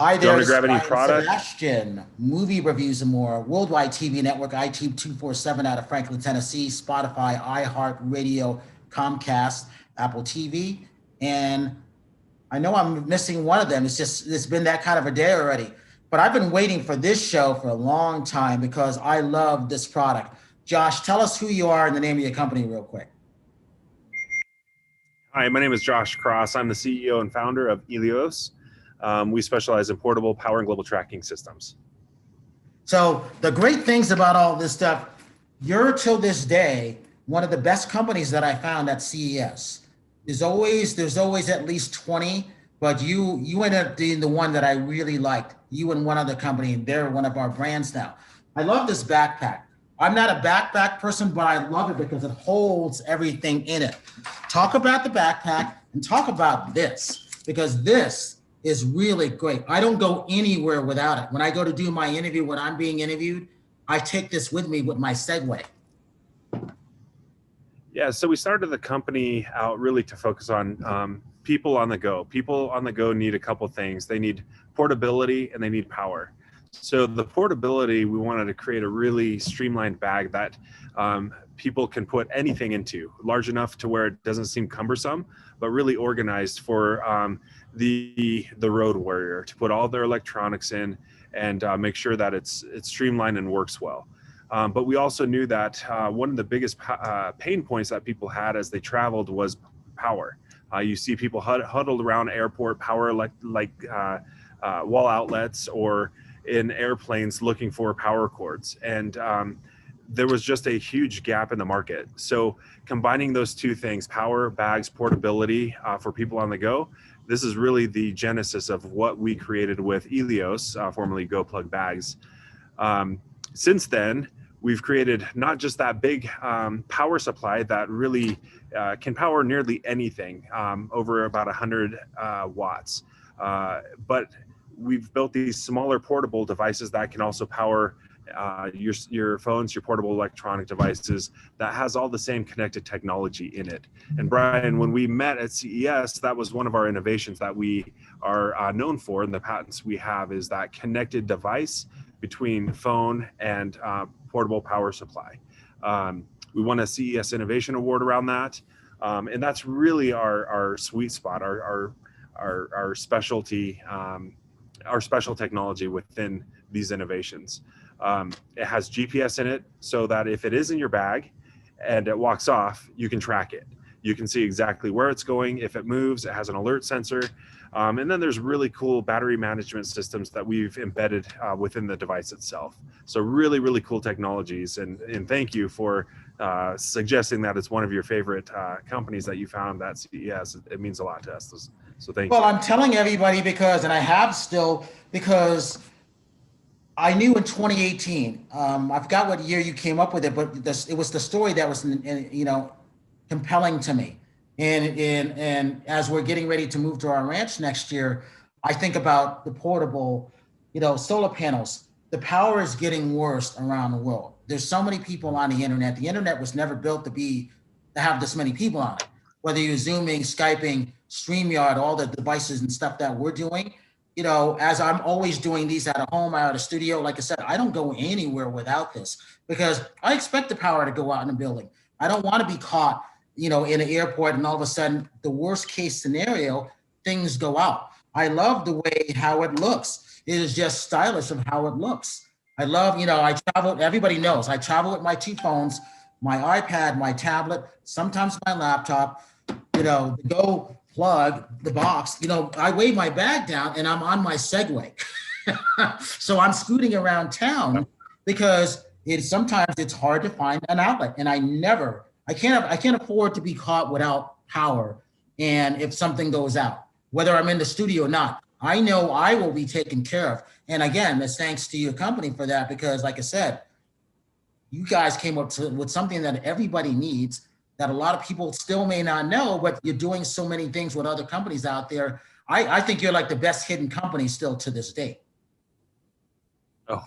Hi Do you want there, me to this is grab any Brian product? Sebastian, Movie Reviews and More, Worldwide TV Network, iTube 247 out of Franklin, Tennessee, Spotify, iHeartRadio, Comcast, Apple TV, and I know I'm missing one of them. It's been that kind of a day already. But I've been waiting for this show for a long time because I love this product. Josh, tell us who you are and the name of your company real quick. Hi, my name is Josh Cross. I'm the CEO and founder of Elios. We specialize in portable power and global tracking systems. So the great things about all this stuff, you're till this day one of the best companies that I found at CES. There's always at least 20, but you ended up being the one that I really liked. You and one other company, and they're one of our brands now. I love this backpack. I'm not a backpack person, but I love it because it holds everything in it. Talk about the backpack and talk about this because this is really great. I don't go anywhere without it. When I go to do my interview, when I'm being interviewed, I take this with me with my Segway. Yeah, so we started the company out really to focus on people on the go. People on the go need a couple things. They need portability and they need power. So the portability, we wanted to create a really streamlined bag that people can put anything into, large enough to where it doesn't seem cumbersome, but really organized for the road warrior to put all their electronics in and make sure that it's streamlined and works well. But we also knew that one of the biggest pain points that people had as they traveled was power. You see people huddled around airport power like wall outlets or in airplanes looking for power cords. And there was just a huge gap in the market. So combining those two things, power, bags, portability for people on the go, this is really the genesis of what we created with Elios, formerly Go Plug Bags. Since then, we've created not just that big power supply that really can power nearly anything, over about 100 watts, but we've built these smaller portable devices that can also power your phones, your portable electronic devices that has all the same connected technology in it. And Brian, when we met at CES, that was one of our innovations that we are known for, and the patents we have is that connected device between phone and portable power supply. We won a CES Innovation Award around that, and that's really our sweet spot, our specialty, our special technology within these innovations. It has GPS in it so that if it is in your bag and it walks off, you can track it. You can see exactly where it's going. If it moves, it has an alert sensor. And then there's really cool battery management systems that we've embedded within the device itself. So really, really cool technologies. And thank you for suggesting that it's one of your favorite companies that you found at CES. It means a lot to us. So thank you. Well, I'm telling everybody because, and I have still, because I knew in 2018, I forgot what year you came up with it, but it was the story that was, compelling to me. And as we're getting ready to move to our ranch next year, I think about the portable, solar panels. The power is getting worse around the world. There's so many people on the internet. The internet was never built to have this many people on it. Whether you're Zooming, Skyping, StreamYard, all the devices and stuff that we're doing, as I'm always doing these at home, out of the studio, like I said, I don't go anywhere without this because I expect the power to go out in the building. I don't want to be caught, in an airport and all of a sudden, the worst case scenario, things go out. I love the way how it looks. It is just stylish of how it looks. I love, I travel, everybody knows, I travel with my two phones, my iPad, my tablet, sometimes my laptop, the Go Plug, the box, I weigh my bag down and I'm on my Segway. So I'm scooting around town because sometimes it's hard to find an outlet. And I can't afford to be caught without power. And if something goes out, whether I'm in the studio or not, I know I will be taken care of. And again, that's thanks to your company for that, because like I said, you guys came up with something that everybody needs, that a lot of people still may not know, but you're doing so many things with other companies out there. I think you're like the best hidden company still to this day. Oh,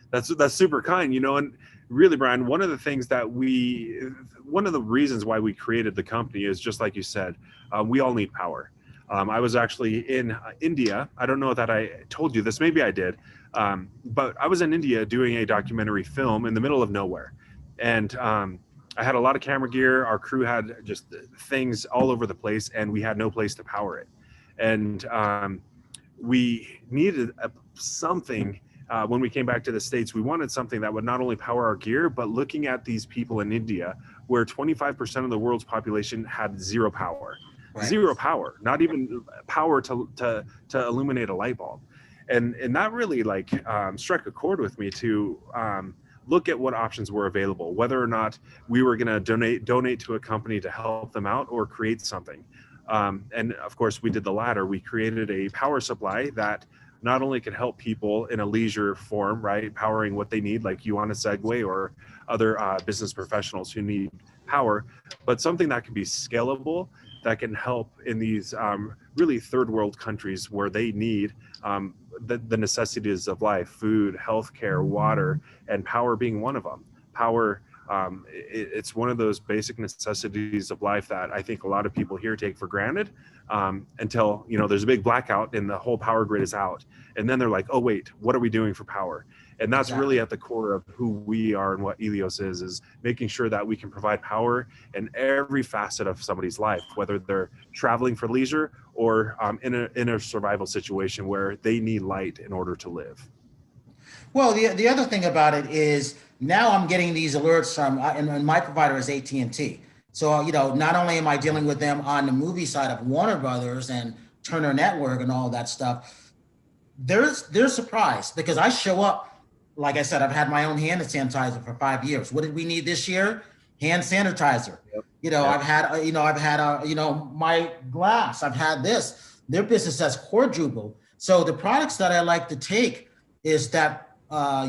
that's super kind, and really, Brian, one of the reasons why we created the company is just like you said, we all need power. I was actually in India. I don't know that I told you this, maybe I did, but I was in India doing a documentary film in the middle of nowhere. And I had a lot of camera gear. Our crew had just things all over the place, and we had no place to power it. And we needed something. When we came back to the States, we wanted something that would not only power our gear, but looking at these people in India, where 25% of the world's population had zero power. Right. Zero power, not even power to illuminate a light bulb. And that really struck a chord with me to look at what options were available, whether or not we were going to donate to a company to help them out or create something. And of course, we did the latter. We created a power supply that not only could help people in a leisure form, right, powering what they need, like you on a Segway or other business professionals who need power, but something that can be scalable, that can help in these really third world countries where they need the necessities of life, food, healthcare, water, and power being one of them. Power, it's one of those basic necessities of life that I think a lot of people here take for granted until, there's a big blackout and the whole power grid is out. And then they're like, oh, wait, what are we doing for power? And that's exactly. Really at the core of who we are and what Elios is making sure that we can provide power in every facet of somebody's life, whether they're traveling for leisure or in a survival situation where they need light in order to live. Well, the other thing about it is now I'm getting these alerts from, and my provider is AT&T. So, not only am I dealing with them on the movie side of Warner Brothers and Turner Network and all that stuff, they're surprised because I show up. Like I said, I've had my own hand sanitizer for 5 years. What did we need this year? Hand sanitizer. Yep. I've had my glass. I've had this. Their business has quadrupled. So the products that I like to take is that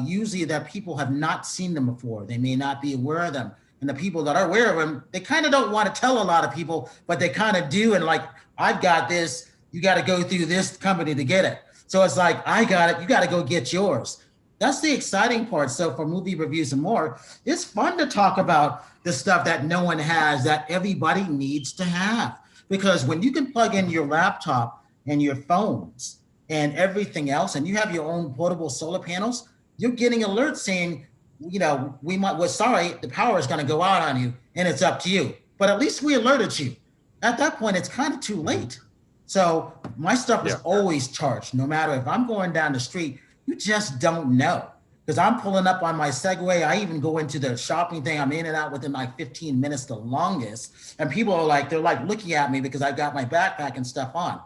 usually that people have not seen them before. They may not be aware of them. And the people that are aware of them, they kind of don't want to tell a lot of people, but they kind of do. And like, I've got this, you got to go through this company to get it. So it's like, I got it, you got to go get yours. That's the exciting part. So for Movie Reviews and More, it's fun to talk about the stuff that no one has that everybody needs to have. Because when you can plug in your laptop and your phones and everything else, and you have your own portable solar panels, you're getting alerts saying, the power is going to go out on you and it's up to you. But at least we alerted you. At that point, it's kind of too late. So my stuff is always charged, no matter if I'm going down the street. You just don't know, because I'm pulling up on my Segway. I even go into the shopping thing. I'm in and out within like 15 minutes, the longest. And people are they're looking at me because I've got my backpack and stuff on.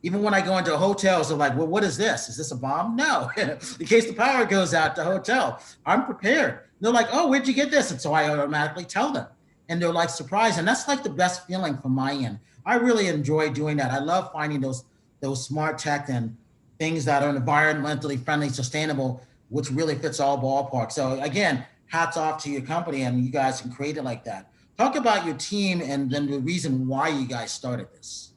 Even when I go into hotels, they're like, well, what is this? Is this a bomb? No, in case the power goes out the hotel, I'm prepared. They're like, oh, where'd you get this? And so I automatically tell them. And they're like surprised. And that's like the best feeling from my end. I really enjoy doing that. I love finding those smart tech and things that are environmentally friendly, sustainable, which really fits all ballparks. So again, hats off to your company, and you guys can create it like that. Talk about your team and then the reason why you guys started this.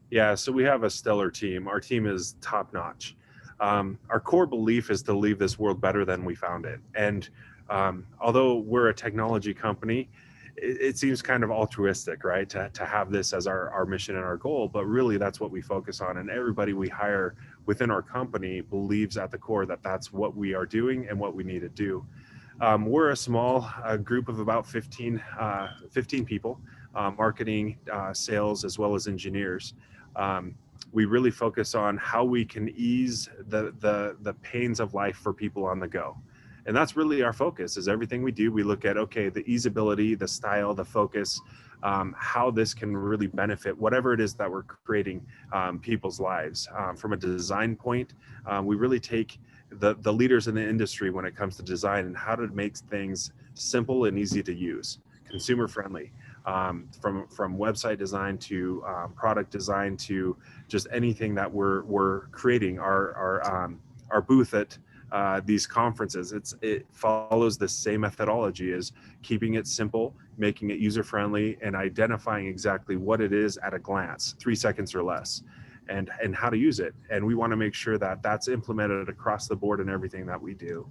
Yeah, so we have a stellar team. Our team is top notch. Our core belief is to leave this world better than we found it. And although we're a technology company, it seems kind of altruistic, right? To have this as our mission and our goal, but really that's what we focus on. And everybody we hire within our company believes at the core that that's what we are doing and what we need to do. We're a small group of about 15 people, marketing, sales, as well as engineers. We really focus on how we can ease the pains of life for people on the go. And that's really our focus. Is everything we do, we look at, okay, the easeability, the style, the focus, how this can really benefit whatever it is that we're creating people's lives. From a design point, we really take the leaders in the industry when it comes to design and how to make things simple and easy to use, consumer friendly, from website design to product design to just anything that we're creating. Our booth at these conferences, it follows the same methodology as keeping it simple, making it user-friendly, and identifying exactly what it is at a glance, 3 seconds or less, and how to use it. And we want to make sure that that's implemented across the board in everything that we do.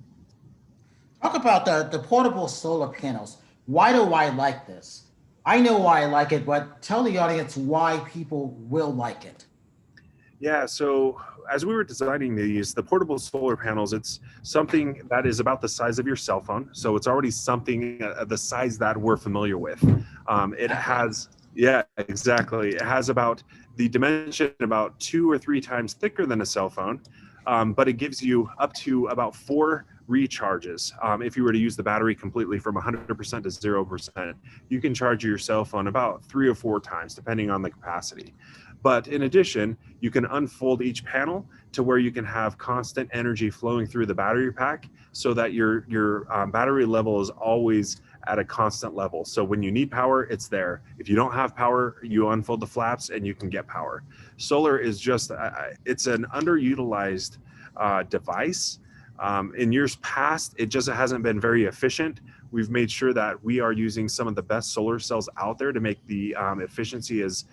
Talk about the portable solar panels. Why do I like this? I know why I like it, but tell the audience why people will like it. Yeah, so as we were designing these, the portable solar panels, it's something that is about the size of your cell phone. So it's already something the size that we're familiar with. It has, yeah, exactly. It has about the dimension about 2 or 3 times thicker than a cell phone, but it gives you up to about 4 recharges. If you were to use the battery completely from 100% to 0%, you can charge your cell phone about 3 or 4 times, depending on the capacity. But in addition, you can unfold each panel to where you can have constant energy flowing through the battery pack so that your battery level is always at a constant level. So when you need power, it's there. If you don't have power, you unfold the flaps and you can get power. Solar is just, it's an underutilized device. In years past, it just hasn't been very efficient. We've made sure that we are using some of the best solar cells out there to make the efficiency as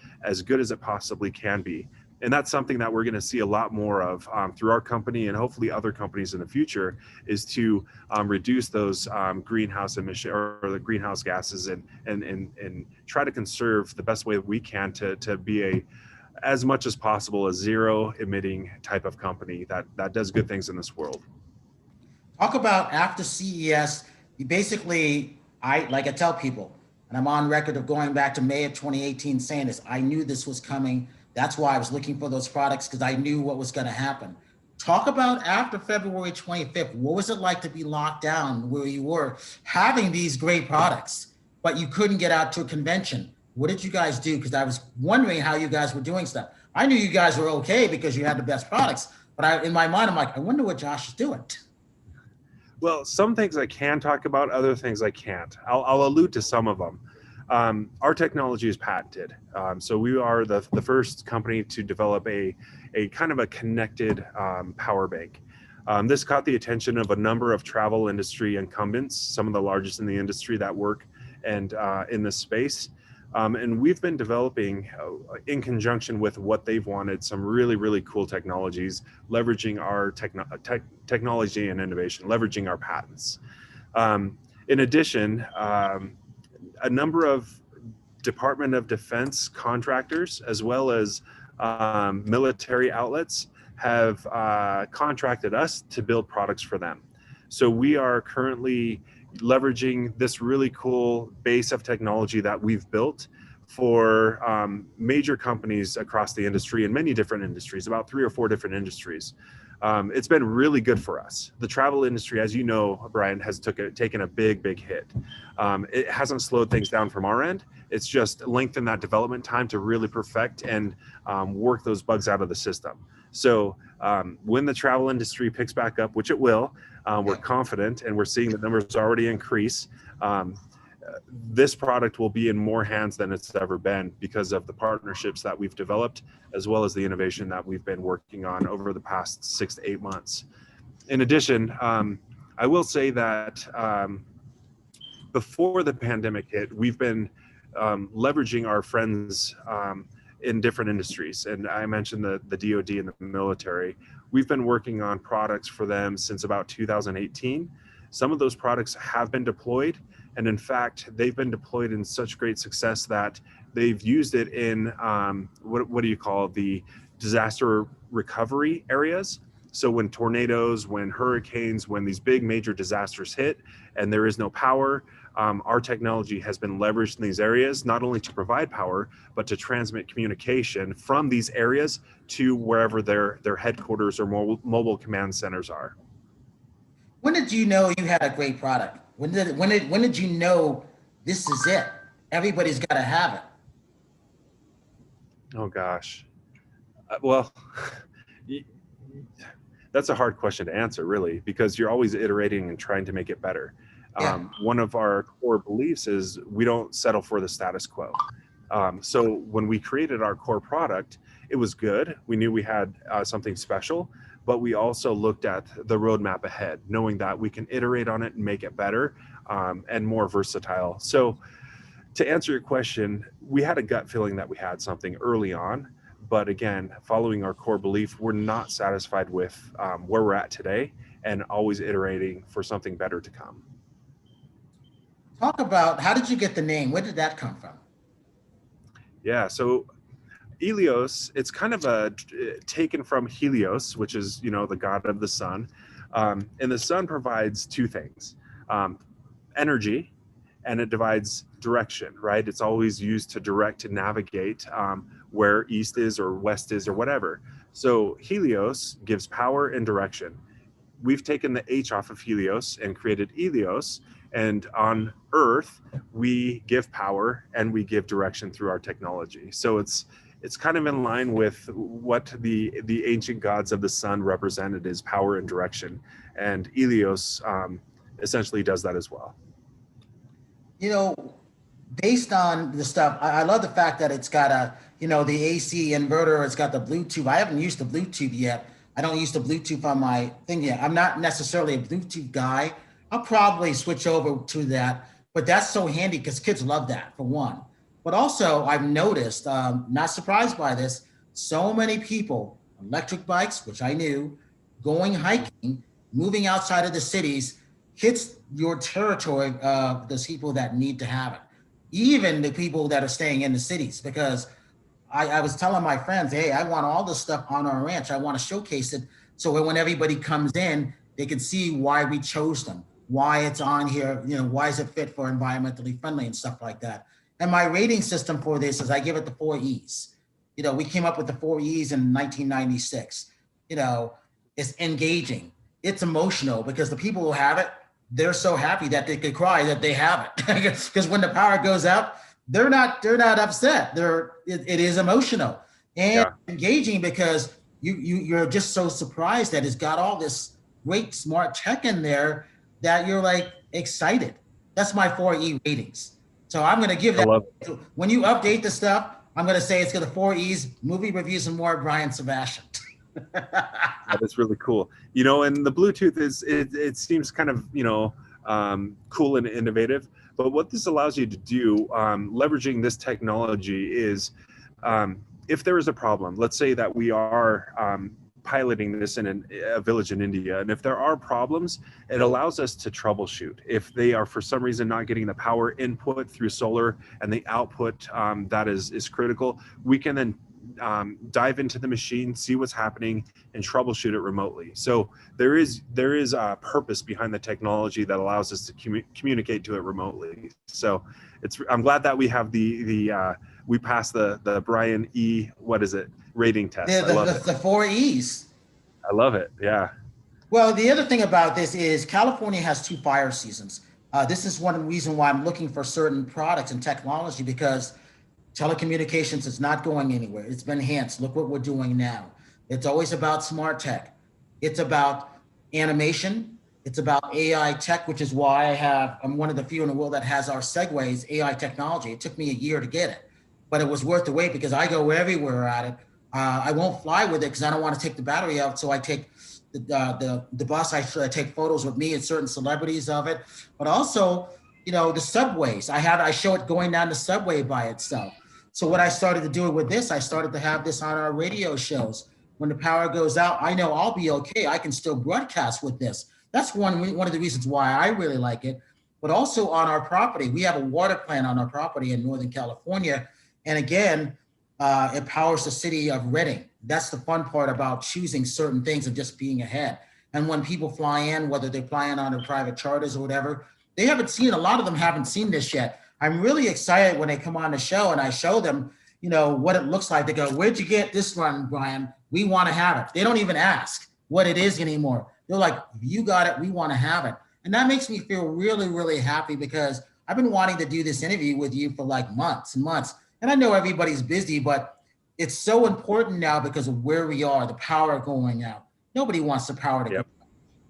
good as it possibly can be. And that's something that we're going to see a lot more of through our company and hopefully other companies in the future, is to reduce those greenhouse emission or the greenhouse gases and try to conserve the best way we can to be as much as possible a zero emitting type of company that does good things in this world. Talk about after CES, you basically, I tell people, and I'm on record of going back to May of 2018 saying this, I knew this was coming. That's why I was looking for those products, because I knew what was going to happen. Talk about after February 25th, what was it like to be locked down where you were having these great products, but you couldn't get out to a convention? What did you guys do? Because I was wondering how you guys were doing stuff. I knew you guys were okay because you had the best products, but in my mind, I'm like, I wonder what Josh is doing. Well, some things I can talk about, other things I can't. I'll allude to some of them. Our technology is patented. So we are the first company to develop a kind of a connected power bank. This caught the attention of a number of travel industry incumbents, some of the largest in the industry that work and in this space. And we've been developing, in conjunction with what they've wanted, some really, really cool technologies, leveraging our technology and innovation, leveraging our patents. In addition, a number of Department of Defense contractors, as well as military outlets, have contracted us to build products for them. So we are currently leveraging this really cool base of technology that we've built for major companies across the industry, and many different industries, about 3 or 4 different industries. It's been really good for us. The travel industry, as you know, Brian, has taken a big hit. It hasn't slowed things down from our end. It's just lengthened that development time to really perfect and work those bugs out of the system. So when the travel industry picks back up, which it will, we're confident, and we're seeing the numbers already increase. This product will be in more hands than it's ever been because of the partnerships that we've developed, as well as the innovation that we've been working on over the past 6 to 8 months. In addition, I will say that before the pandemic hit, we've been leveraging our friends in different industries. And I mentioned the DoD and the military. We've been working on products for them since about 2018. Some of those products have been deployed. And in fact, they've been deployed in such great success that they've used it in what do you call the disaster recovery areas. So when tornadoes, when hurricanes, when these big major disasters hit and there is no power, our technology has been leveraged in these areas, not only to provide power, but to transmit communication from these areas to wherever their headquarters or mobile command centers are. When did you know you had a great product? When did you know this is it? Everybody's got to have it. Oh gosh. Well, that's a hard question to answer, really, because you're always iterating and trying to make it better. Yeah. One of our core beliefs is we don't settle for the status quo. So when we created our core product, it was good. We knew we had something special, but we also looked at the roadmap ahead, knowing that we can iterate on it and make it better and more versatile. So to answer your question, we had a gut feeling that we had something early on, but again, following our core belief, we're not satisfied with where we're at today and always iterating for something better to come. Talk about, how did you get the name? Where did that come from? Yeah. So Elios, it's kind of taken from Helios, which is, the god of the sun. And the sun provides two things, energy, and it divides direction, right? It's always used to direct, to navigate where east is or west is or whatever. So Helios gives power and direction. We've taken the H off of Helios and created Elios. And on Earth, we give power and we give direction through our technology. So it's kind of in line with what the ancient gods of the sun represented as power and direction. And Elios essentially does that as well. Based on the stuff, I love the fact that it's got the AC inverter, it's got the Bluetooth. I haven't used the Bluetooth yet. I don't use the Bluetooth on my thing yet. I'm not necessarily a Bluetooth guy. I'll probably switch over to that, but that's so handy because kids love that, for one. But also, I've noticed, not surprised by this, so many people, electric bikes, which I knew, going hiking, moving outside of the cities, hits your territory of those people that need to have it. Even the people that are staying in the cities, because I was telling my friends, hey, I want all this stuff on our ranch. I want to showcase it so when everybody comes in, they can see why we chose them, why it's on here, why is it fit for environmentally friendly and stuff like that. And my rating system for this is I give it the 4 E's. We came up with the 4 E's in 1996. It's engaging, it's emotional, because the people who have it, they're so happy that they could cry that they have it. Because when the power goes out, they're not upset. It is emotional and engaging, because you're just so surprised that it's got all this great smart tech in there that you're like excited. That's my 4E ratings. So I'm going to give that. When you update the stuff, I'm going to say it's going to 4 E's, movie reviews and more, Brian Sebastian. That is really cool. And the Bluetooth it seems kind of, cool and innovative. But what this allows you to do, leveraging this technology, is if there is a problem, let's say that we are piloting this in a village in India, and if there are problems, it allows us to troubleshoot. If they are for some reason not getting the power input through solar and the output that is critical, we can then dive into the machine, see what's happening, and troubleshoot it remotely. So there is a purpose behind the technology that allows us to communicate to it remotely. So I'm glad that we have we passed the Brian E. What is it? Rating test. I love it. The 4 E's. I love it. Yeah. Well, the other thing about this is California has 2 fire seasons. This is one reason why I'm looking for certain products and technology, because telecommunications is not going anywhere. It's been enhanced. Look what we're doing now. It's always about smart tech. It's about animation. It's about AI tech, which is why I'm one of the few in the world that has our Segways AI technology. It took me a year to get it, but it was worth the wait because I go everywhere at it. I won't fly with it because I don't want to take the battery out. So I take the bus. I take photos with me and certain celebrities of it, but also, the subways. I show it going down the subway by itself. So what I started to do with this, I started to have this on our radio shows. When the power goes out, I know I'll be okay. I can still broadcast with this. That's one of the reasons why I really like it. But also on our property, we have a water plant on our property in Northern California. And again, it powers the city of Redding. That's the fun part about choosing certain things and just being ahead. And when people fly in, whether they're flying on their private charters or whatever, a lot of them haven't seen this yet. I'm really excited when they come on the show and I show them, what it looks like. They go, where'd you get this one, Brian? We want to have it. They don't even ask what it is anymore. They're like, you got it. We want to have it. And that makes me feel really, really happy because I've been wanting to do this interview with you for like months and months. And I know everybody's busy, but it's so important now because of where we are, the power going out. Nobody wants the power to go out.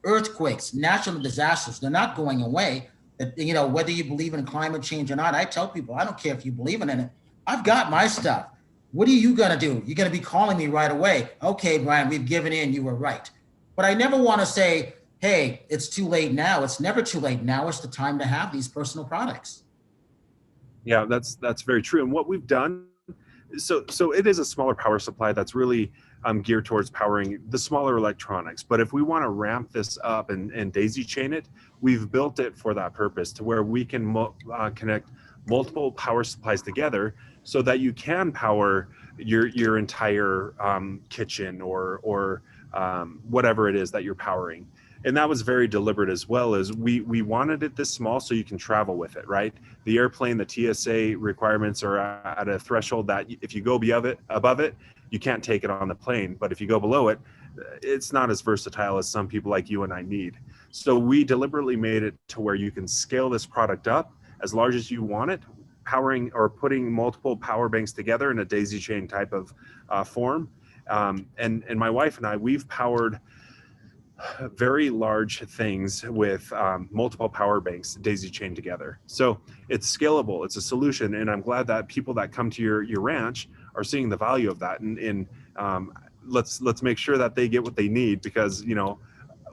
Earthquakes, natural disasters, they're not going away. Whether you believe in climate change or not, I tell people, I don't care if you believe in it. I've got my stuff. What are you going to do? You're going to be calling me right away. Okay, Brian, we've given in. You were right. But I never want to say, hey, it's too late now. It's never too late. Now it's the time to have these personal products. Yeah, that's very true. And what we've done, so it is a smaller power supply that's really geared towards powering the smaller electronics. But if we want to ramp this up and daisy chain it, we've built it for that purpose, to where we can connect multiple power supplies together so that you can power your entire kitchen or whatever it is that you're powering. And that was very deliberate, as well as we wanted it this small so you can travel with it, right? The airplane, the TSA requirements are at a threshold that if you go above it, you can't take it on the plane. But if you go below it, it's not as versatile as some people like you and I need. So we deliberately made it to where you can scale this product up as large as you want it, powering or putting multiple power banks together in a daisy chain type of form. And my wife and I, we've powered very large things with multiple power banks daisy chained together. So it's scalable, it's a solution, and I'm glad that people that come to your ranch are seeing the value of that. And let's make sure that they get what they need, because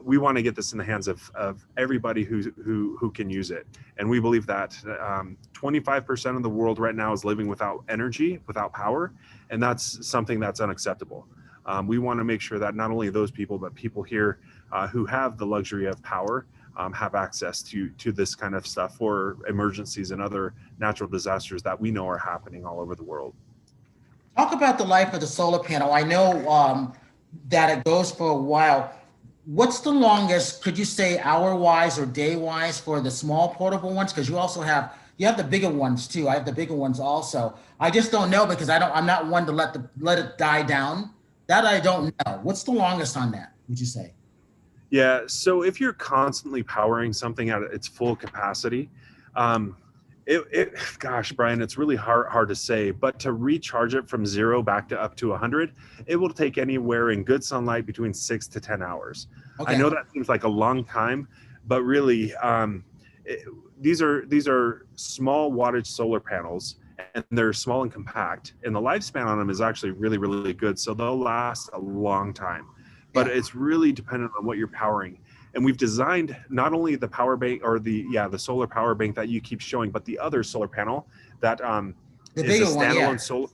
we want to get this in the hands of everybody who can use it. And we believe that 25% of the world right now is living without energy, without power, and that's something that's unacceptable. We want to make sure that not only those people, but people here who have the luxury of power have access to this kind of stuff for emergencies and other natural disasters that we know are happening all over the world. Talk about the life of the solar panel. I know that it goes for a while. What's the longest, could you say hour-wise or day-wise, for the small portable ones? Because you have the bigger ones too. I have the bigger ones also. I just don't know, because I'm not one to let it die down. That I don't know. What's the longest on that, would you say? Yeah, so if you're constantly powering something at its full capacity, gosh, Brian, it's really hard to say, but to recharge it from 0 back to up to 100, it will take anywhere in good sunlight between 6 to 10 hours. Okay. I know that seems like a long time, but really, these are small wattage solar panels, and they're small and compact, and the lifespan on them is actually really, really good. So they'll last a long time, but it's really dependent on what you're powering. And we've designed not only the power bank or the solar power bank that you keep showing, but the other solar panel that is a standalone solar,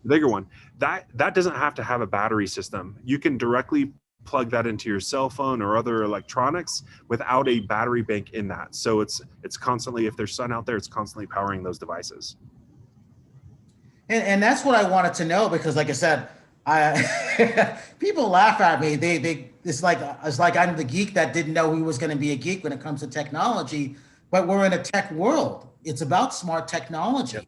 the bigger one. That doesn't have to have a battery system. You can directly plug that into your cell phone or other electronics without a battery bank in that. So it's constantly, if there's sun out there, it's constantly powering those devices. And that's what I wanted to know, because, like I said, people laugh at me. It's like I'm the geek that didn't know he was going to be a geek when it comes to technology. But we're in a tech world. It's about smart technology.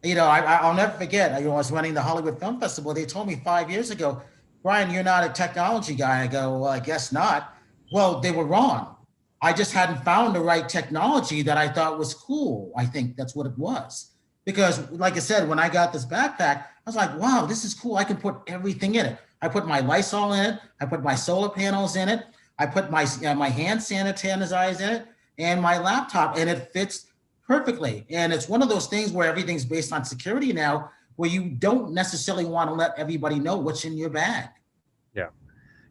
Yep. I'll never forget. I was running the Hollywood Film Festival. They told me 5 years ago, Brian, you're not a technology guy. I go, well, I guess not. Well, they were wrong. I just hadn't found the right technology that I thought was cool. I think that's what it was. Because, like I said, when I got this backpack, I was like, wow, this is cool. I can put everything in it. I put my Lysol in it. I put my solar panels in it. I put my hand sanitizers in it and my laptop, and it fits perfectly. And it's one of those things where everything's based on security now, where you don't necessarily want to let everybody know what's in your bag.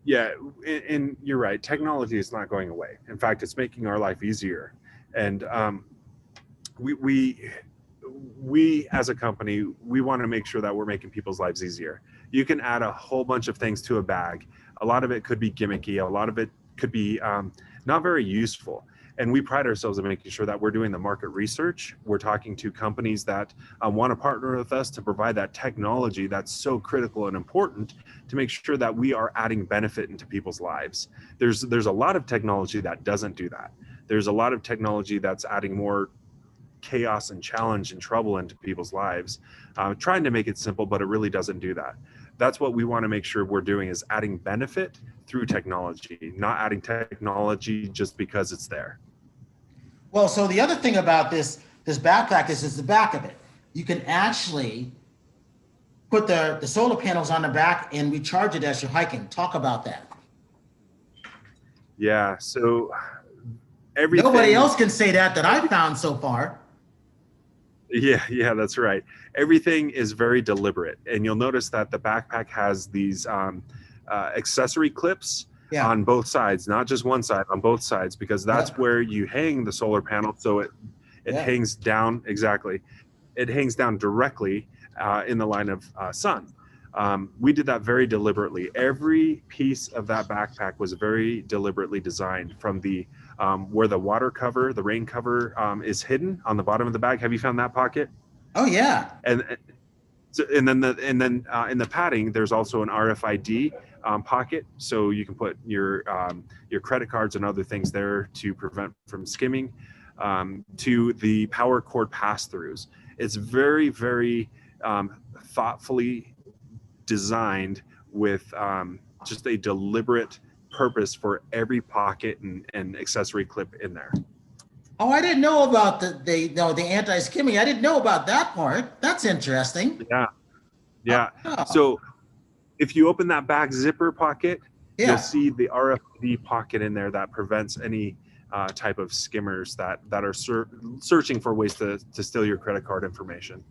Yeah, and you're right. Technology is not going away. In fact, it's making our life easier. And we as a company, we want to make sure that we're making people's lives easier. You can add a whole bunch of things to a bag. A lot of it could be gimmicky. A lot of it could be not very useful. And we pride ourselves in making sure that we're doing the market research. We're talking to companies that want to partner with us to provide that technology that's so critical and important to make sure that we are adding benefit into people's lives. There's a lot of technology that doesn't do that. There's a lot of technology that's adding more chaos and challenge and trouble into people's lives, trying to make it simple, but it really doesn't do that. That's what we want to make sure we're doing, is adding benefit through technology, not adding technology just because it's there. Well, so the other thing about this backpack is the back of it. You can actually put the solar panels on the back and recharge it as you're hiking. Talk about that. Yeah, so everything. Nobody else can say that I found so far. Yeah, that's right. Everything is very deliberate, and you'll notice that the backpack has these accessory clips on both sides, not just one side, on both sides, because that's where you hang the solar panel. So it hangs down, exactly. It hangs down directly in the line of sun. We did that very deliberately. Every piece of that backpack was very deliberately designed, from the where the water cover, the rain cover is hidden on the bottom of the bag. Have you found that pocket? Oh yeah. And then in the padding, there's also an RFID pocket, so you can put your credit cards and other things there to prevent from skimming. To the power cord pass-throughs, it's very, very thoughtfully designed with just a deliberate purpose for every pocket and accessory clip in there. Oh, I didn't know about the anti-skimming. I didn't know about that part. That's interesting. Yeah. Oh. So if you open that back zipper pocket, Yeah. you'll see the RFID pocket in there that prevents any type of skimmers that are searching for ways to steal your credit card information.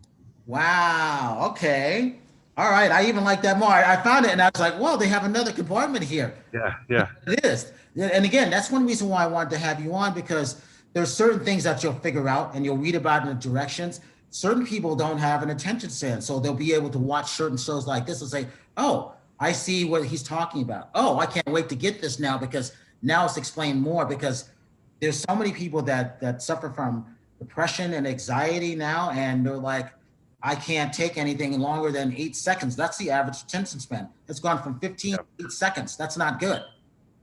Wow. Okay. All right. I even like that more. I found it and I was like, well, they have another compartment here. Yeah. It is. And again, that's one reason why I wanted to have you on, because there's certain things that you'll figure out and you'll read about in the directions. Certain people don't have an attention span, so they'll be able to watch certain shows like this and say, oh, I see what he's talking about. Oh, I can't wait to get this now, because now it's explained more, because there's so many people that suffer from depression and anxiety now, and they're like, I can't take anything longer than 8 seconds. That's the average attention span. It's gone from 15 to 8 seconds. That's not good.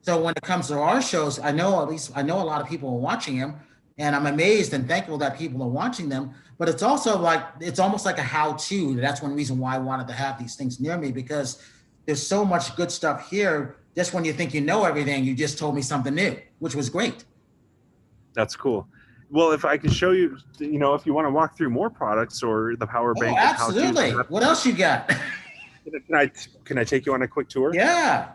So when it comes to our shows, I know a lot of people are watching them, and I'm amazed and thankful that people are watching them. But it's also like, it's almost like a how-to. That's one reason why I wanted to have these things near me, because there's so much good stuff here. Just when you think you know everything, you just told me something new, which was great. That's cool. Well, if I can show you, if you want to walk through more products or the power bank. Oh, absolutely. What else you got? Can I take you on a quick tour? Yeah.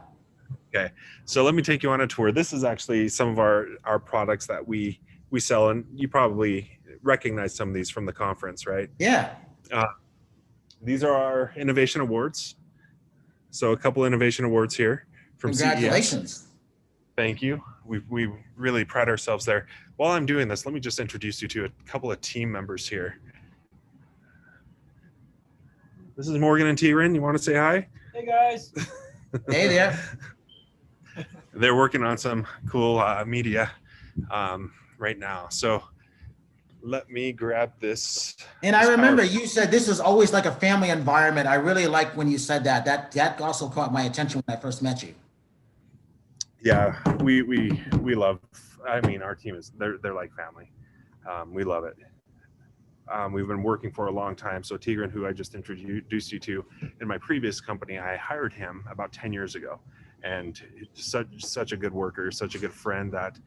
Okay. So let me take you on a tour. This is actually some of our products that we sell, and you probably recognize some of these from the conference, right? Yeah. These are our innovation awards. So a couple innovation awards here from Congratulations. CES. Thank you. We really pride ourselves there. While I'm doing this, let me just introduce you to a couple of team members here. This is Morgan and Tigran. You want to say hi? Hey guys. Hey there. They're working on some cool media right now. So let me grab this. And I remember you said this was always like a family environment. I really like when you said that. That also caught my attention when I first met you. Yeah, we love. I mean, our team is they're like family. We love it. We've been working for a long time. So Tigran, who I just introduced you to in my previous company, I hired him about 10 years ago, and such a good worker, such a good friend that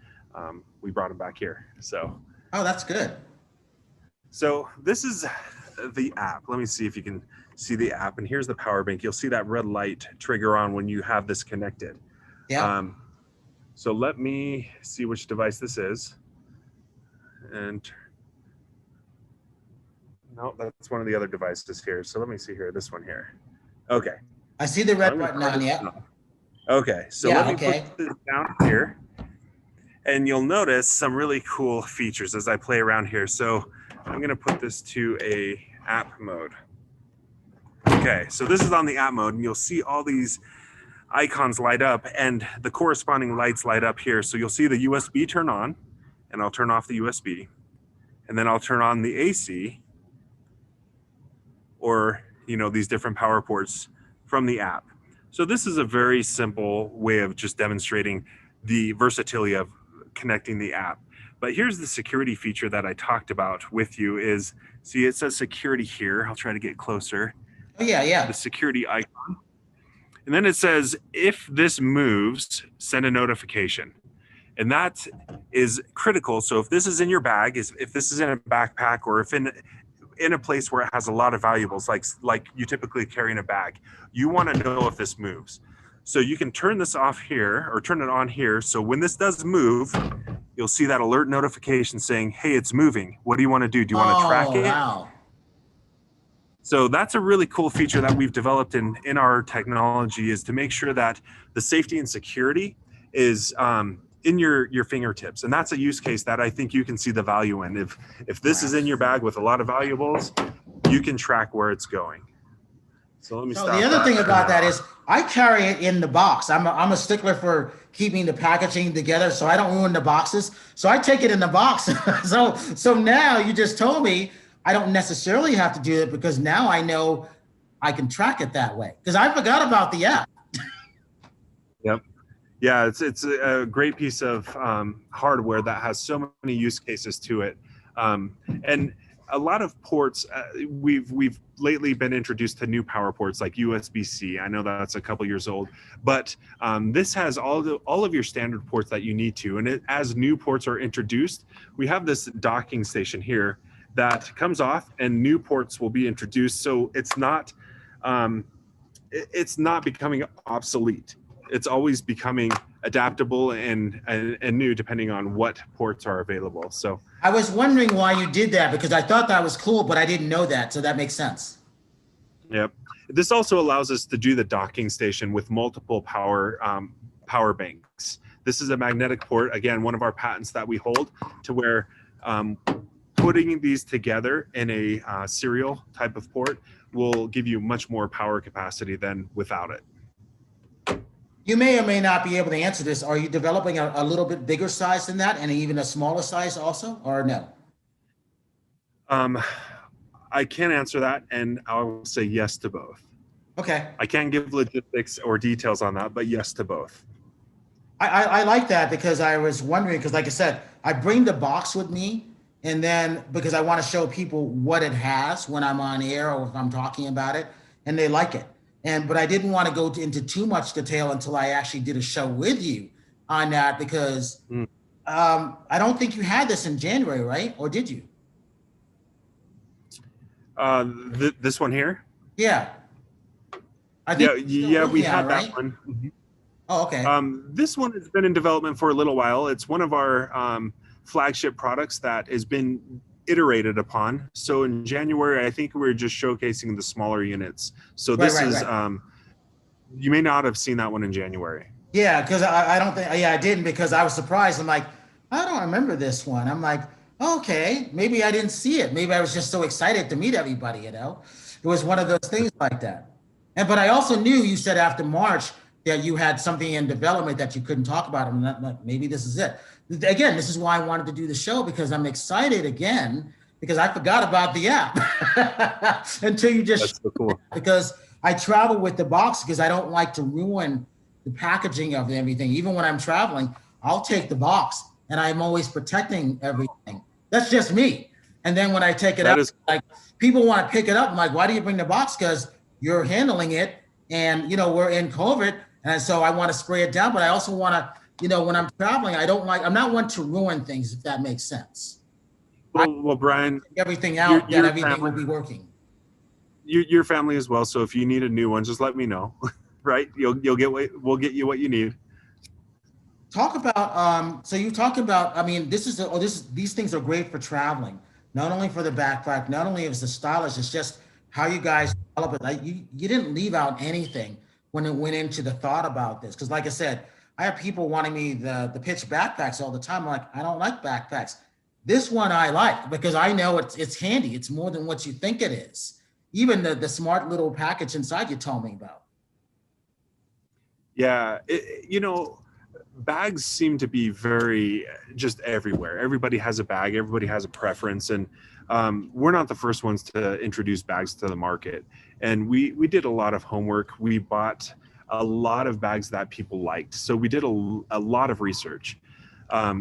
we brought him back here. So. Oh, that's good. So this is the app. Let me see if you can see the app. And here's the power bank. You'll see that red light trigger on when you have this connected. Yeah. So let me see which device this is. And no, that's one of the other devices here. So let me see here, this one here. Okay. I see the red button on, yeah. Okay, so let me put this down here. And you'll notice some really cool features as I play around here. So I'm gonna put this to a app mode. Okay, so this is on the app mode, and you'll see all these icons light up and the corresponding lights light up here. So you'll see the USB turn on, and I'll turn off the USB, and then I'll turn on the AC, or these different power ports from the app. So this is a very simple way of just demonstrating the versatility of connecting the app. But here's the security feature that I talked about with you is, see, it says security here. I'll try to get closer. Oh, yeah. The security icon. And then it says, if this moves, send a notification. And that is critical. So if this is in your bag, if this is in a backpack, or if in a place where it has a lot of valuables, like you typically carry in a bag, you want to know if this moves. So you can turn this off here or turn it on here. So when this does move, you'll see that alert notification saying, hey, it's moving. What do you want to do? Do you want to track it? Wow. So that's a really cool feature that we've developed in our technology, is to make sure that the safety and security is in your fingertips. And that's a use case that I think you can see the value in. If this is in your bag with a lot of valuables, you can track where it's going. So let me So stop the other thing that for about that now. is I carry it in the box. I'm a stickler for keeping the packaging together so I don't ruin the boxes. So I take it in the box. So now you just told me I don't necessarily have to do it because now I know I can track it that way. Because I forgot about the app. Yep. Yeah, it's a great piece of hardware that has so many use cases to it, and a lot of ports. We've lately been introduced to new power ports like USB-C. I know that's a couple years old, but this has all of your standard ports that you need to. And as new ports are introduced, we have this docking station here that comes off, and new ports will be introduced. So it's not becoming obsolete. It's always becoming adaptable and new depending on what ports are available. So I was wondering why you did that because I thought that was cool, but I didn't know that. So that makes sense. yep. This also allows us to do the docking station with multiple power banks. This is a magnetic port, again, one of our patents that we hold, to where putting these together in a serial type of port will give you much more power capacity than without it. You may or may not be able to answer this. Are you developing a little bit bigger size than that and even a smaller size also, or no? I can't answer that, and I'll say yes to both. Okay. I can't give logistics or details on that, but yes to both. I like that because I was wondering, because like I said, I bring the box with me and then because I want to show people what it has when I'm on air or if I'm talking about it and they like it. But I didn't want to go into too much detail until I actually did a show with you on that because I don't think you had this in January, right? Or did you? This one here? Yeah. I think We had right? that one. Mhm. Oh, okay. This one has been in development for a little while. It's one of our flagship products that has been iterated upon. So in January, I think we were just showcasing the smaller units. So this is, you may not have seen that one in January. Yeah, because I don't think, yeah, I didn't because I was surprised. I'm like, I don't remember this one. I'm like, okay, maybe I didn't see it. Maybe I was just so excited to meet everybody, you know? It was one of those things like that. But I also knew you said after March that you had something in development that you couldn't talk about. And maybe this is it. Again, this is why I wanted to do the show because I'm excited again because I forgot about the app until you just. That's so cool. Because I travel with the box because I don't like to ruin the packaging of everything. Even when I'm traveling, I'll take the box and I'm always protecting everything. That's just me. And then when I take it out, like people want to pick it up. I'm like, why do you bring the box? Because you're handling it. And, you know, we're in COVID. And so I want to spray it down. But I also want to, you know, when I'm traveling, I'm not one to ruin things, if that makes sense. Well, Brian, everything out, that everything will be working. Your family as well. So if you need a new one, just let me know. Right? We'll get you what you need. Talk about so you talk about, I mean, these things are great for traveling, not only for the backpack, not only is it stylish, it's just how you guys develop it. Like you didn't leave out anything when it went into the thought about this. Because like I said, I have people wanting me the pitch backpacks all the time. I'm like, I don't like backpacks. This one I like because I know it's handy. It's more than what you think it is. Even the smart little package inside you told me about. Yeah, you know, bags seem to be very just everywhere. Everybody has a bag. Everybody has a preference, and we're not the first ones to introduce bags to the market. And we did a lot of homework. We bought a lot of bags that people liked. So we did a lot of research.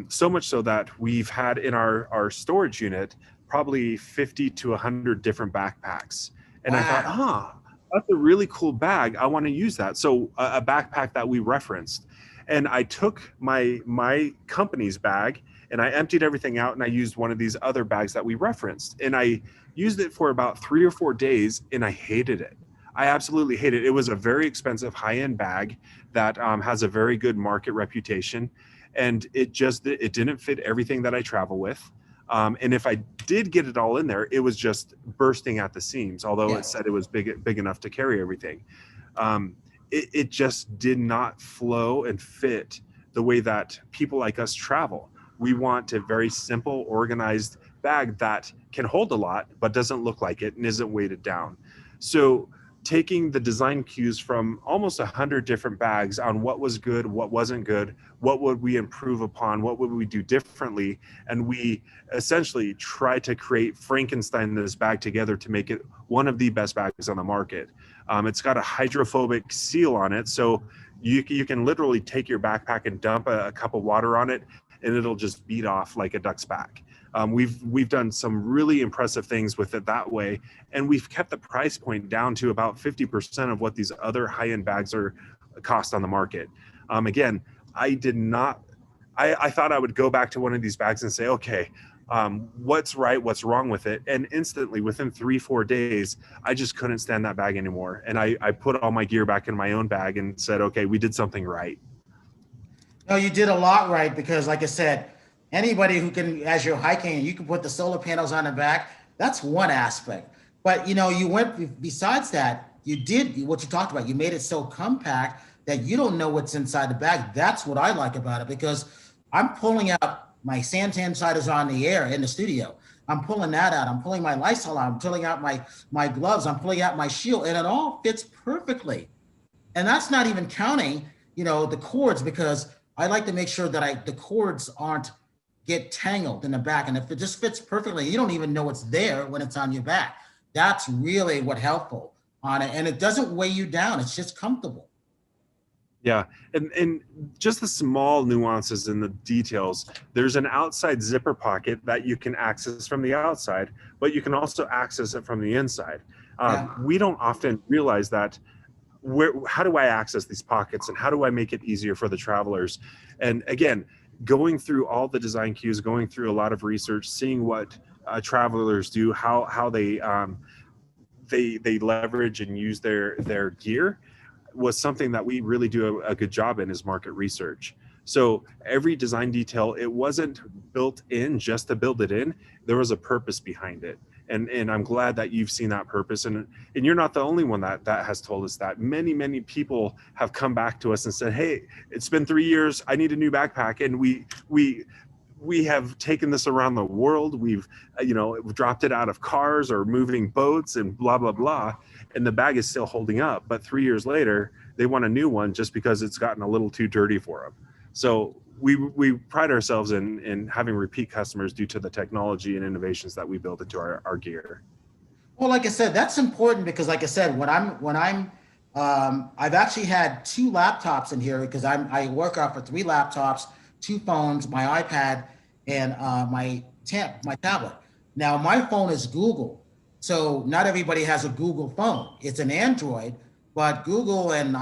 So much so that we've had in our storage unit probably 50 to 100 different backpacks. And I thought, that's a really cool bag. I want to use that. So a backpack that we referenced. And I took my company's bag and I emptied everything out and I used one of these other bags that we referenced. And I used it for about 3 or 4 days and I hated it. I absolutely hated it. It was a very expensive high-end bag that has a very good market reputation. And it didn't fit everything that I travel with. And if I did get it all in there, it was just bursting at the seams, although it said it was big enough to carry everything. It just did not flow and fit the way that people like us travel. We want a very simple, organized bag that can hold a lot, but doesn't look like it and isn't weighted down. So taking the design cues from almost 100 different bags on what was good, what wasn't good, what would we improve upon, what would we do differently, and we essentially try to create Frankenstein this bag together to make it one of the best bags on the market. It's got a hydrophobic seal on it, so you can literally take your backpack and dump a cup of water on it, and it'll just beat off like a duck's back. We've done some really impressive things with it that way, and we've kept the price point down to about 50% of what these other high-end bags are cost on the market. Again, I thought I would go back to one of these bags and say, okay, what's right, what's wrong with it? And instantly, within 3-4 days, I just couldn't stand that bag anymore. And I put all my gear back in my own bag and said, okay, we did something right. No, you did a lot right, because like I said, anybody who can, as you're hiking, you can put the solar panels on the back. That's one aspect. But you went, besides that, you did what you talked about. You made it so compact that you don't know what's inside the bag. That's what I like about it, because I'm pulling out my Santan Siders on the air in the studio. I'm pulling that out. I'm pulling my Lysol out. I'm pulling out my gloves. I'm pulling out my shield, and it all fits perfectly. And that's not even counting, the cords, because I like to make sure that the cords aren't get tangled in the back. And if it just fits perfectly, you don't even know it's there when it's on your back. That's really what helpful on it. And it doesn't weigh you down. It's just comfortable. Yeah, and just the small nuances in the details. There's an outside zipper pocket that you can access from the outside, but you can also access it from the inside. We don't often realize that. How do I access these pockets, and how do I make it easier for the travelers? And again, going through all the design cues, going through a lot of research, seeing what travelers do, how they leverage and use their gear, was something that we really do a good job in, is market research. So every design detail, it wasn't built in just to build it in. There was a purpose behind it. And I'm glad that you've seen that purpose. And you're not the only one that has told us that. Many people have come back to us and said, hey, it's been 3 years. I need a new backpack. And we have taken this around the world. We've dropped it out of cars or moving boats and blah, blah, blah. And the bag is still holding up. But 3 years later, they want a new one just because it's gotten a little too dirty for them. So we pride ourselves in having repeat customers due to the technology and innovations that we build into our gear. Well, like I said, that's important, because like I said, when I'm I've actually had 2 laptops in here, because I work off of 3 laptops, 2 phones, my iPad, and my tablet. Now, my phone is Google, so not everybody has a Google phone. It's an Android, but Google and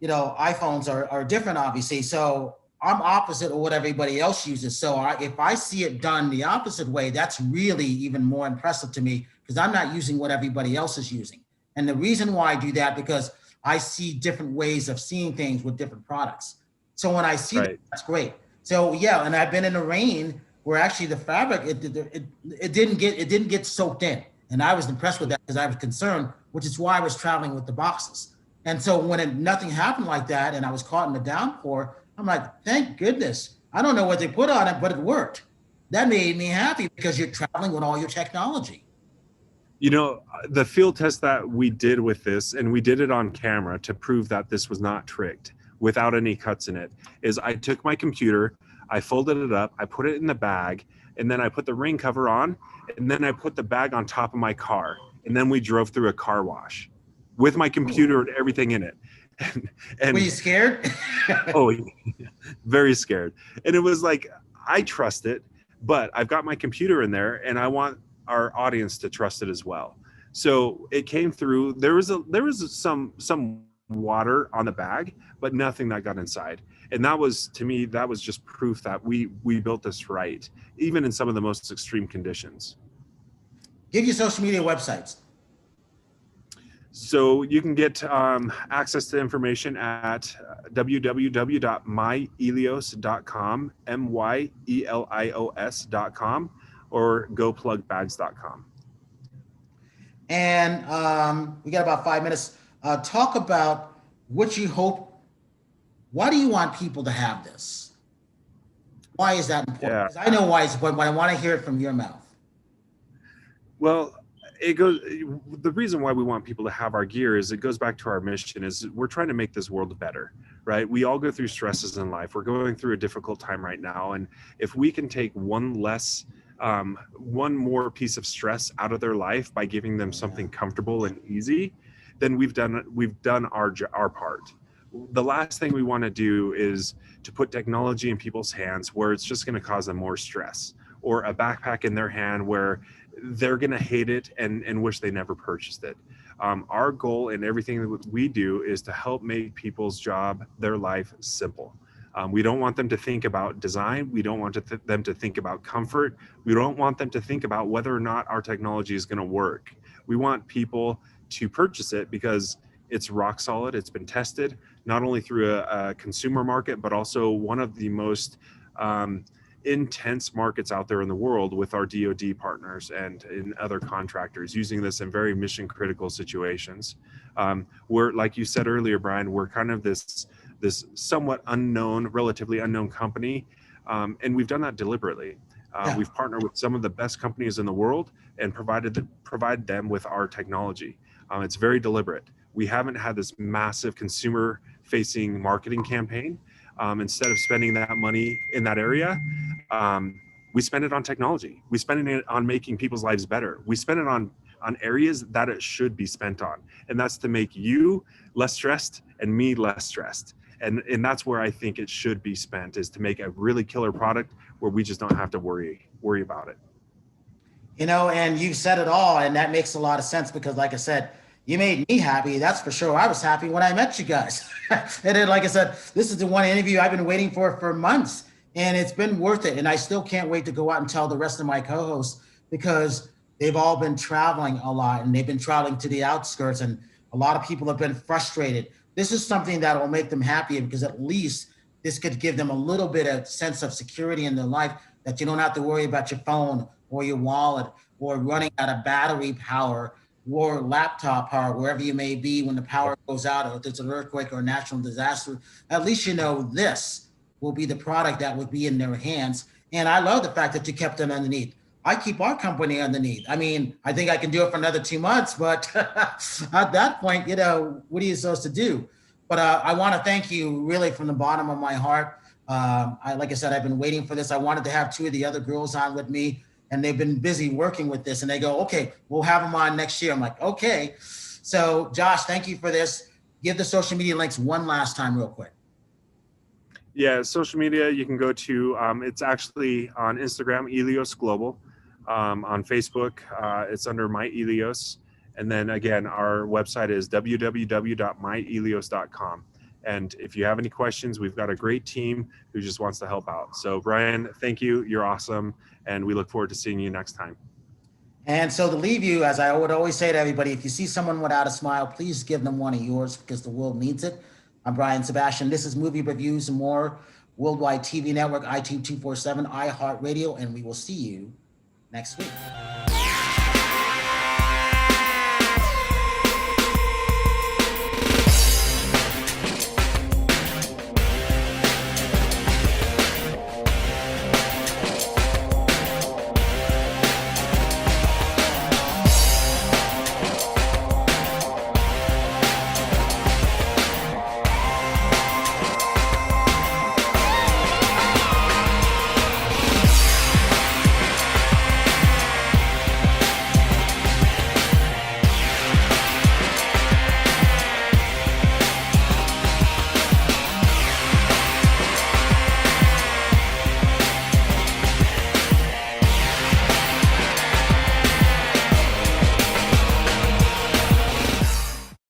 iPhones are different, obviously. So I'm opposite of what everybody else uses. So if I see it done the opposite way, that's really even more impressive to me, because I'm not using what everybody else is using. And the reason why I do that, because I see different ways of seeing things with different products. So when I see that, that's great. So yeah, and I've been in the rain where actually the fabric, it didn't get soaked in. And I was impressed with that, because I was concerned, which is why I was traveling with the boxes. And so when nothing happened like that, and I was caught in the downpour, I'm like, thank goodness. I don't know what they put on it, but it worked. That made me happy, because you're traveling with all your technology. The field test that we did with this, and we did it on camera to prove that this was not tricked without any cuts in it, is I took my computer, I folded it up, I put it in the bag, and then I put the rain cover on, and then I put the bag on top of my car. And then we drove through a car wash with my computer and everything in it. And were you scared? Oh, very scared. And it was like, I trust it, but I've got my computer in there, and I want our audience to trust it as well. So it came through. There was some water on the bag, but nothing that got inside. And that was, to me, that was just proof that we built this right, even in some of the most extreme conditions. Give your social media websites. So you can get access to information at www.myelios.com, myelios.com, or goplugbags.com. And we got about 5 minutes. Talk about what you hope. Why do you want people to have this? Why is that important? Because I know why it's important, but I want to hear it from your mouth. Well, it goes, the reason why we want people to have our gear is it goes back to our mission is we're trying to make this world better, right? We all go through stresses in life. We're going through a difficult time right now. And if we can take one more piece of stress out of their life by giving them something comfortable and easy, then we've done our part. The last thing we want to do is to put technology in people's hands where it's just going to cause them more stress, or a backpack in their hand where they're going to hate it and wish they never purchased it. Our goal in everything that we do is to help make people's job, their life, simple. We don't want them to think about design. We don't want them to think about comfort. We don't want them to think about whether or not our technology is going to work. We want people to purchase it because it's rock solid. It's been tested, not only through a consumer market, but also one of the most intense markets out there in the world with our DoD partners and in other contractors using this in very mission critical situations. We're, like you said earlier, Brian, we're kind of this somewhat unknown, relatively unknown company. And we've done that deliberately. We've partnered with some of the best companies in the world and provide them with our technology. It's very deliberate. We haven't had this massive consumer facing marketing campaign. Instead of spending that money in that area, we spend it on technology. We spend it on making people's lives better. We spend it on areas that it should be spent on. And that's to make you less stressed and me less stressed. And that's where I think it should be spent, is to make a really killer product where we just don't have to worry about it. You know, and you said it all, and that makes a lot of sense because, like I said, you made me happy. That's for sure. I was happy when I met you guys. And then, like I said, this is the one interview I've been waiting for months, and it's been worth it. And I still can't wait to go out and tell the rest of my co-hosts, because they've all been traveling a lot, and they've been traveling to the outskirts, and a lot of people have been frustrated. This is something that will make them happy, because at least this could give them a little bit of sense of security in their life, that you don't have to worry about your phone or your wallet or running out of battery power or laptop power, wherever you may be when the power goes out, or if there's an earthquake or a natural disaster. At least you know this will be the product that would be in their hands. And I love the fact that you kept it underneath. I keep our company underneath. I mean, I think I can do it for another 2 months, but at that point, you know, what are you supposed to do? But I want to thank you really from the bottom of my heart. Like I said, I've been waiting for this. I wanted to have 2 of the other girls on with me, and they've been busy working with this, and they go, okay, we'll have them on next year. I'm like, okay. So Josh, thank you for this. Give the social media links one last time real quick. Yeah, social media, you can go to, it's actually on Instagram, Elios Global. On Facebook, it's under My Elios. And then again, our website is www.myelios.com. And if you have any questions, we've got a great team who just wants to help out. So Brian, thank you. You're awesome. And we look forward to seeing you next time. And so to leave you, as I would always say to everybody, if you see someone without a smile, please give them one of yours, because the world needs it. I'm Brian Sebastian. This is Movie Reviews and More, Worldwide TV Network, iTunes 247, iHeartRadio, and we will see you next week.